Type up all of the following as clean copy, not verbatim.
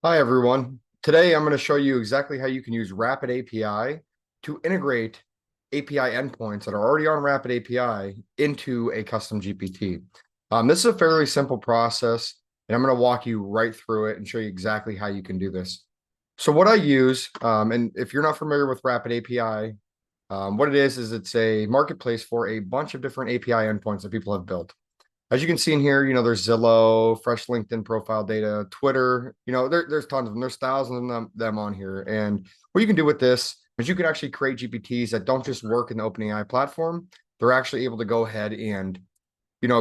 Hi, everyone. Today, I'm going to show you exactly how you can use RapidAPI to integrate API endpoints that are already on RapidAPI into a custom GPT. This is a fairly simple process, and I'm going to walk you right through it and show you exactly how you can do this. So what I use, and if you're not familiar with RapidAPI, what it is it's a marketplace for a bunch of different API endpoints that people have built. As you can see in here, there's Zillow, fresh LinkedIn profile data, Twitter, there's tons of them. There's thousands of them on here. And what you can do with this is you can actually create GPTs that don't just work in the OpenAI platform. They're actually able to go ahead and,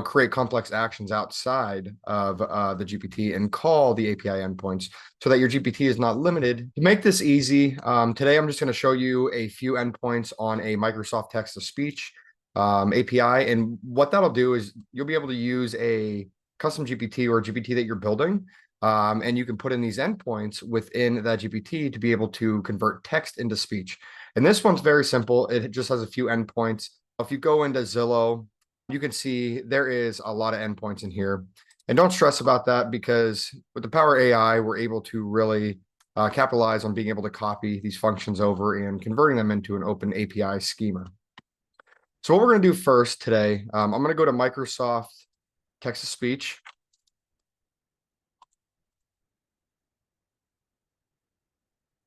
create complex actions outside of the GPT and call the API endpoints so that your GPT is not limited. To make this easy, today I'm just going to show you a few endpoints on a Microsoft text-to-speech API. And what that'll do is you'll be able to use a custom GPT or a GPT that you're building. And you can put in these endpoints within that GPT to be able to convert text into speech. And this one's very simple. It just has a few endpoints. If you go into Zillow, you can see there is a lot of endpoints in here. And don't stress about that because with the power of AI, we're able to really capitalize on being able to copy these functions over and converting them into an open API schema. So what we're going to do first today, I'm going to go to Microsoft Text-to-Speech.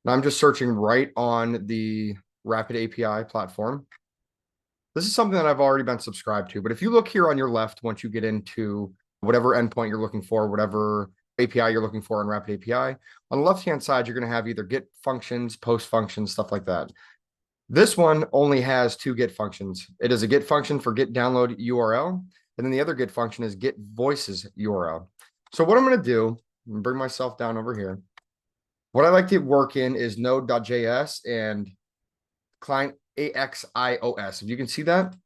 And I'm just searching right on the RapidAPI platform. This is something that I've already been subscribed to. But if you look here on your left, once you get into whatever endpoint you're looking for, whatever API you're looking for in RapidAPI, on the left-hand side, you're going to have either get functions, post functions, stuff like that. This one only has two get functions. It is a get function for get download URL, and then the other get function is get voices URL. So what I'm going to do, I'm going to bring myself down over here. What I like to work in is node.js and client AXIOS. If you can see that,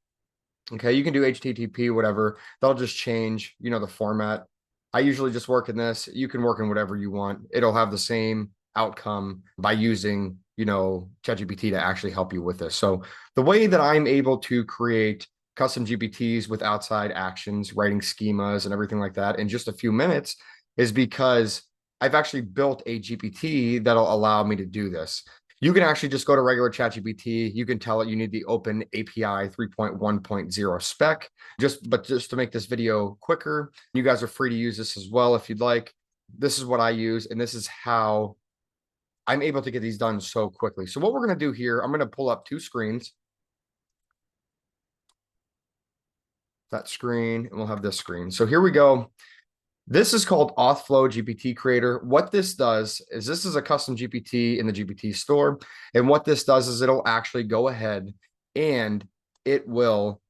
okay, you can do HTTP, whatever. That'll just change, the format. I usually just work in this. You can work in whatever you want. It'll have the same outcome by using, ChatGPT to actually help you with this. So the way that I'm able to create custom GPTs with outside actions, writing schemas and everything like that in just a few minutes is because I've actually built a GPT that'll allow me to do this. You can actually just go to regular ChatGPT. You can tell it you need the Open API 3.1.0 spec. But just to make this video quicker, you guys are free to use this as well if you'd like. This is what I use, and this is how I'm able to get these done so quickly. So what we're going to do here, I'm going to pull up two screens. That screen, and we'll have this screen. So here we go. This is called Authflow GPT Creator. What this does is this is a custom GPT in the GPT store. And what this does is it'll actually go ahead and it will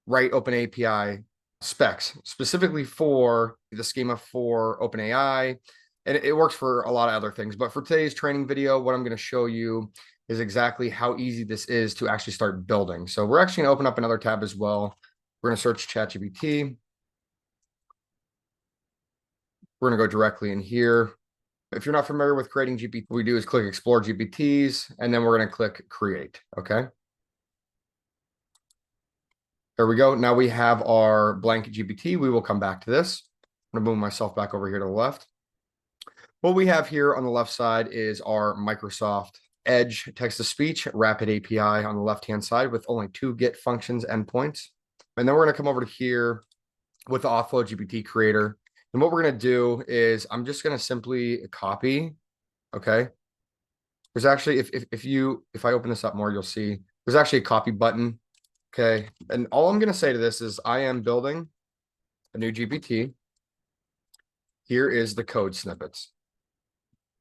write OpenAPI specs specifically for the schema for OpenAI. And it works for a lot of other things. But for today's training video, what I'm going to show you is exactly how easy this is to actually start building. So we're actually going to open up another tab as well. We're going to search ChatGPT. We're going to go directly in here. If you're not familiar with creating GPT, what we do is click Explore GPTs, and then we're going to click Create, okay? There we go. Now we have our blank GPT. We will come back to this. I'm going to move myself back over here to the left. What we have here on the left side is our Microsoft Edge text-to-speech RapidAPI on the left-hand side with only two get functions endpoints. And then we're going to come over to here with the Authflow GPT Creator. And what we're going to do is I'm just going to simply copy, okay? There's actually, if I open this up more, you'll see there's actually a copy button, okay? And all I'm going to say to this is I am building a new GPT. Here is the code snippets,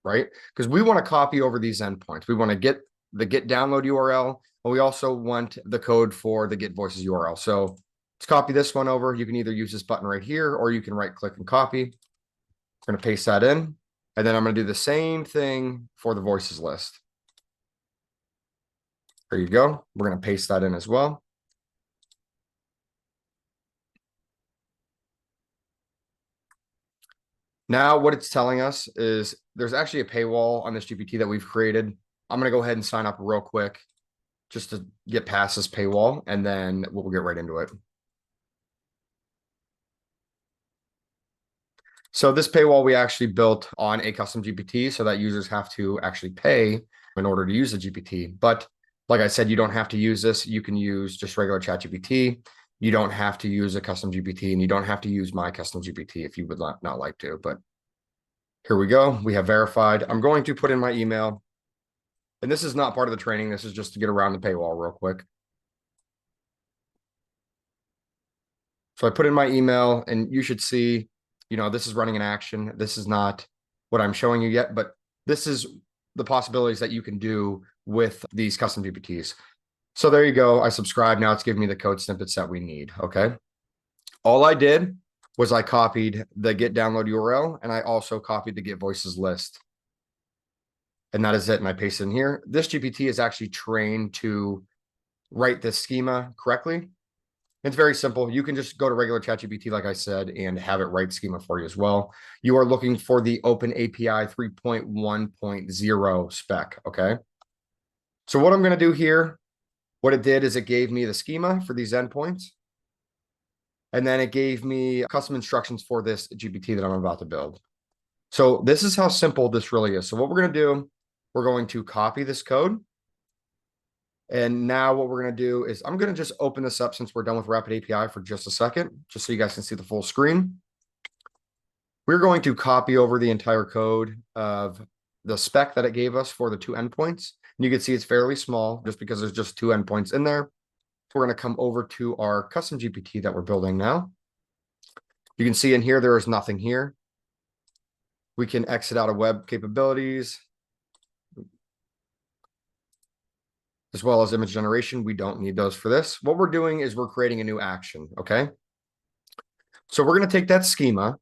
right? Because we want to copy over these endpoints. We want to get the get download URL, but we also want the code for the get voices URL. So let's copy this one over. You can either use this button right here, or you can right click and copy. I'm going to paste that in. And then I'm going to do the same thing for the voices list. There you go. We're going to paste that in as well. Now what it's telling us is there's actually a paywall on this GPT that we've created. I'm going to go ahead and sign up real quick just to get past this paywall, and then we'll get right into it. So this paywall we actually built on a custom GPT so that users have to actually pay in order to use the GPT. But like I said, you don't have to use this. You can use just regular ChatGPT. You don't have to use a custom GPT, and you don't have to use my custom GPT if you would not like to. But here we go. We have verified. I'm going to put in my email. And this is not part of the training. This is just to get around the paywall real quick. So I put in my email, and you should see, this is running an action. This is not what I'm showing you yet, but this is the possibilities that you can do with these custom GPTs. So there you go. I subscribe. Now it's giving me the code snippets that we need. Okay. All I did was I copied the get download URL, and I also copied the get voices list. And that is it. And I paste it in here. This GPT is actually trained to write this schema correctly. It's very simple. You can just go to regular ChatGPT, like I said, and have it write schema for you as well. You are looking for the OpenAPI 3.1.0 spec, okay? So what I'm going to do here, what it did is it gave me the schema for these endpoints. And then it gave me custom instructions for this GPT that I'm about to build. So this is how simple this really is. So what we're going to do, we're going to copy this code. And now what we're going to do is I'm going to just open this up since we're done with RapidAPI for just a second, just so you guys can see the full screen. We're going to copy over the entire code of the spec that it gave us for the two endpoints. And you can see it's fairly small just because there's just two endpoints in there. So we're going to come over to our custom GPT that we're building now. You can see in here, there is nothing here. We can exit out of web capabilities, as well as image generation. We don't need those for this. What we're doing is we're creating a new action, okay? So we're going to take that schema.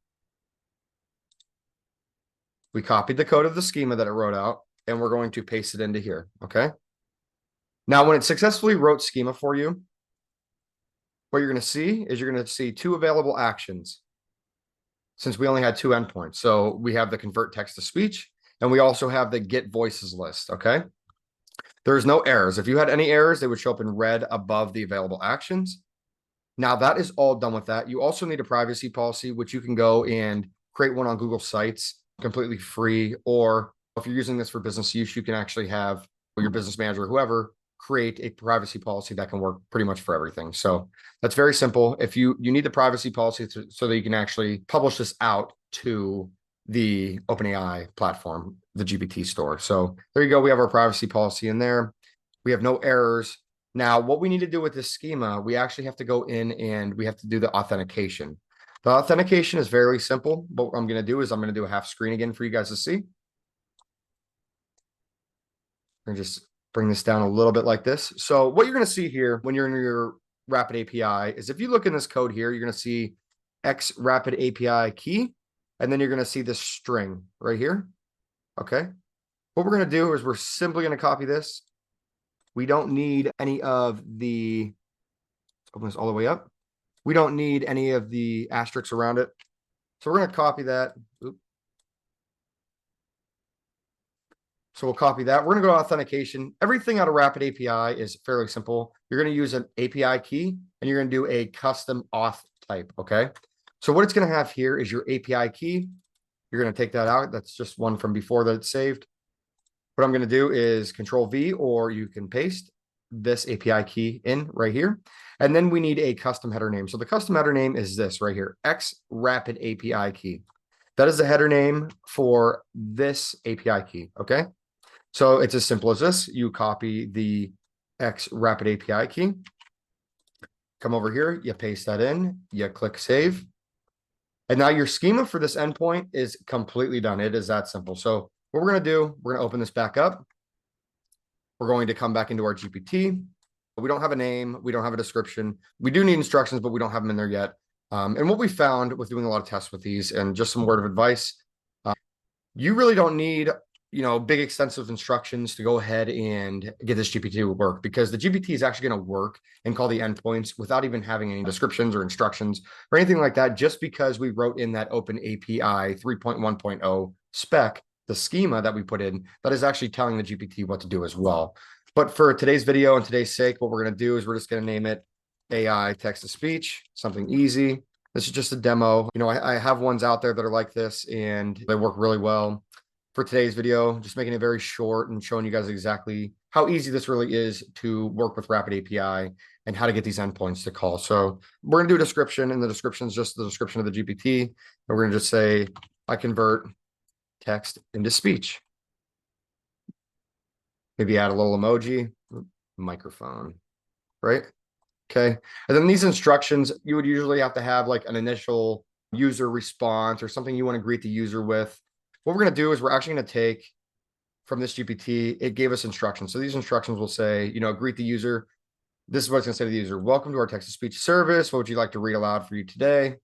We copied the code of the schema that it wrote out, and we're going to paste it into here, okay? Now, when it successfully wrote schema for you, what you're going to see is you're going to see two available actions since we only had two endpoints. So we have the convert text to speech, and we also have the get voices list, okay? There's no errors. If you had any errors, they would show up in red above the available actions. Now that is all done with that. You also need a privacy policy, which you can go and create one on Google Sites completely free. Or if you're using this for business use, you can actually have your business manager or whoever create a privacy policy that can work pretty much for everything. So that's very simple. If you need the privacy policy so that you can actually publish this out to the OpenAI platform, the GPT store. So there you go. We have our privacy policy in there. We have no errors. Now, what we need to do with this schema, we actually have to go in and we have to do the authentication. The authentication is very simple. But what I'm going to do is I'm going to do a half screen again for you guys to see. And just bring this down a little bit like this. So what you're going to see here when you're in your RapidAPI is if you look in this code here, you're going to see X RapidAPI key. And then you're going to see this string right here. Okay. What we're going to do is we're simply going to copy this. We don't need any of the, open this all the way up. We don't need any of the asterisks around it. So we're going to copy that. Oops. So we'll copy that. We're going to go to authentication. Everything out of RapidAPI is fairly simple. You're going to use an API key and you're going to do a custom auth type. Okay. So what it's going to have here is your API key. You're going to take that out. That's just one from before that it's saved. What I'm going to do is Control V, or you can paste this API key in right here. And then we need a custom header name. So the custom header name is this right here, X RapidAPI key. That is the header name for this API key. Okay. So it's as simple as this. You copy the X RapidAPI key. Come over here, you paste that in, you click save. And now your schema for this endpoint is completely done. It is that simple. So what we're going to do, we're going to open this back up. We're going to come back into our GPT. We don't have a name. We don't have a description. We do need instructions, but we don't have them in there yet. And what we found with doing a lot of tests with these, and just some word of advice, you really don't need, big extensive instructions to go ahead and get this GPT to work, because the GPT is actually going to work and call the endpoints without even having any descriptions or instructions or anything like that, just because we wrote in that OpenAPI 3.1.0 spec, the schema that we put in, that is actually telling the GPT what to do as well. But for today's video and today's sake, what we're going to do is we're just going to name it AI text to speech, something easy. This is just a demo. I have ones out there that are like this and they work really well. For today's video, just making it very short and showing you guys exactly how easy this really is to work with RapidAPI and how to get these endpoints to call. So we're going to do a description, and the description is just the description of the GPT. And we're going to just say, I convert text into speech. Maybe add a little emoji, microphone, right? Okay. And then these instructions, you would usually have to have like an initial user response or something you want to greet the user with. What we're going to do is we're actually going to take from this GPT, it gave us instructions. So these instructions will say, greet the user. This is what it's going to say to the user. Welcome to our text-to-speech service. What would you like to read aloud for you today?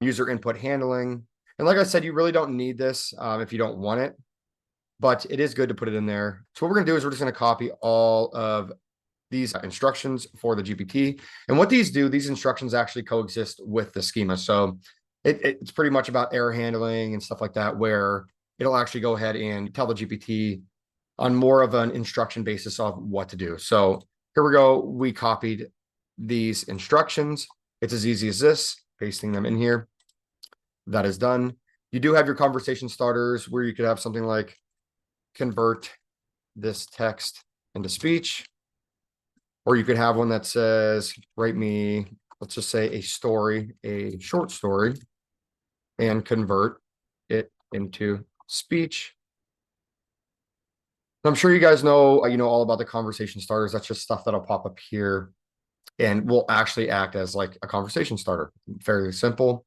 User input handling. And like I said, you really don't need this if you don't want it, but it is good to put it in there. So what we're going to do is we're just going to copy all of these instructions for the GPT. And what these do, these instructions actually coexist with the schema. So it's pretty much about error handling and stuff like that, where it'll actually go ahead and tell the GPT on more of an instruction basis of what to do. So here we go. We copied these instructions. It's as easy as this, pasting them in here. That is done. You do have your conversation starters where you could have something like convert this text into speech. Or you could have one that says, write me, let's just say a story, a short story, and convert it into speech. I'm sure you guys know, all about the conversation starters. That's just stuff that'll pop up here and will actually act as like a conversation starter. Fairly simple.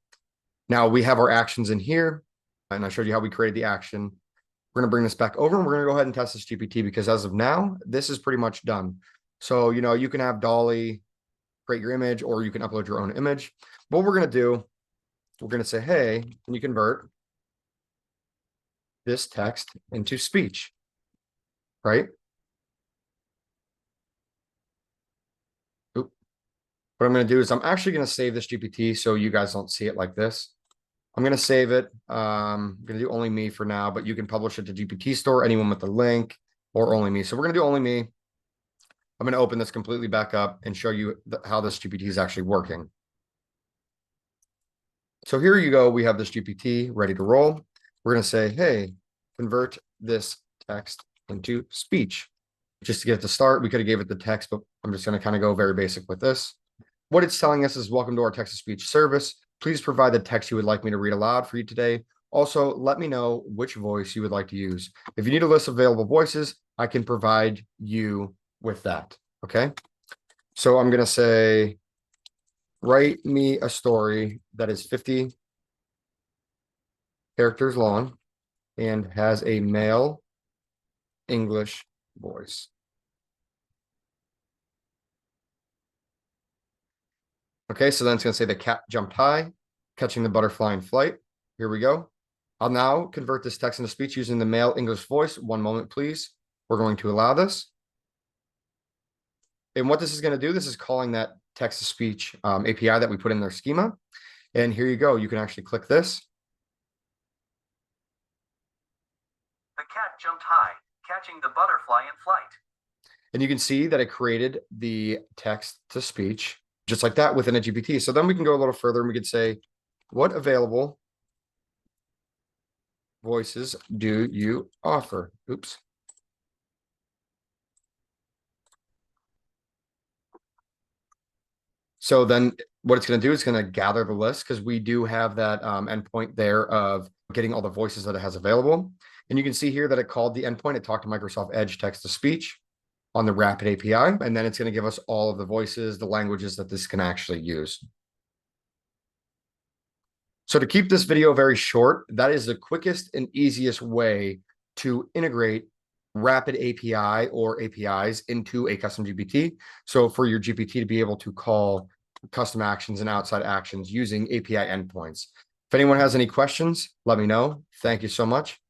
Now we have our actions in here, and I showed you how we created the action. We're going to bring this back over and we're going to go ahead and test this GPT, because as of now, this is pretty much done. So, you can have Dolly create your image, or you can upload your own image. What we're going to do, we're going to say, hey, can you convert this text into speech, right? Oop. What I'm going to do is I'm actually going to save this GPT so you guys don't see it like this. I'm going to save it. I'm going to do only me for now, but you can publish it to GPT Store, anyone with the link, or only me. So we're going to do only me. I'm going to open this completely back up and show you how this GPT is actually working. So here you go. We have this GPT ready to roll. We're going to say, hey, convert this text into speech. Just to get it to start, we could have gave it the text, but I'm just going to kind of go very basic with this. What it's telling us is, welcome to our text-to-speech service. Please provide the text you would like me to read aloud for you today. Also, let me know which voice you would like to use. If you need a list of available voices, I can provide you with that. Okay. So I'm going to say, write me a story that is 50 characters long and has a male English voice. Okay, so then it's going to say the cat jumped high, catching the butterfly in flight. Here we go. I'll now convert this text into speech using the male English voice. One moment, please. We're going to allow this. And what this is going to do, this is calling that text-to-speech API that we put in their schema. And here you go. You can actually click this. The cat jumped high, catching the butterfly in flight. And you can see that it created the text-to-speech just like that within a GPT. So then we can go a little further and we could say, what available voices do you offer? Oops. So then what it's going to do is going to gather the list, because we do have that endpoint there of getting all the voices that it has available. And you can see here that it called the endpoint. It talked to Microsoft Edge text-to-speech on the RapidAPI, and then it's going to give us all of the voices, the languages that this can actually use. So to keep this video very short, that is the quickest and easiest way to integrate RapidAPI or APIs into a custom GPT. So for your GPT to be able to call custom actions and outside actions using API endpoints. If anyone has any questions, let me know. Thank you so much.